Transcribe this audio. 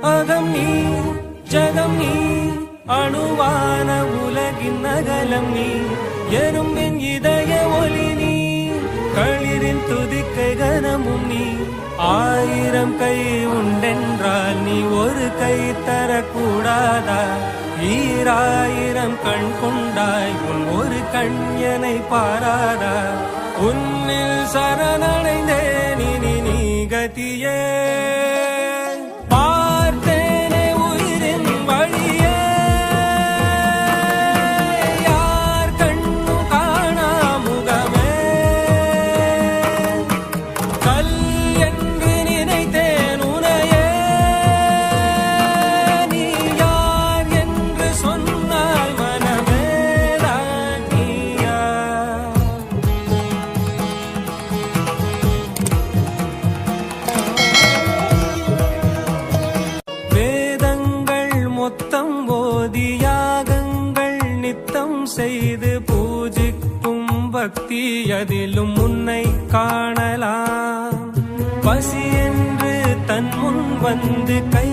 அகம் நீ ஜகம் நீ அணுவான உலகின் அகலம் நீ எறும்பின் இதய ஒளி நீ களிரின் துதிக்கை கனமும் நீ ஆயிரம் கை உண்டென்றால் நீ ஒரு கை தரக்கூடாதா ஈராயிரம் கண் கொண்டாய் உன் ஒரு கண் எனை பாராதா உன்னில் சரணடைந்தேன் இனி நீ கதியே பார்த்தேனே உயிரின் வழியே யார் கண்ணு காணா முகமே கல் என்று நினைத்தேன் உனையே நீ யார் என்று சொன்னால் மனமே தான் நீயா வேதங்கள் மொத்தம் ஓதி யாகங்கள் நித்தம் செய்து பூஜிக்கும் பக்தி அதிலும் உன்னை காணலாம் பசி என்று தன் முன் வந்து கை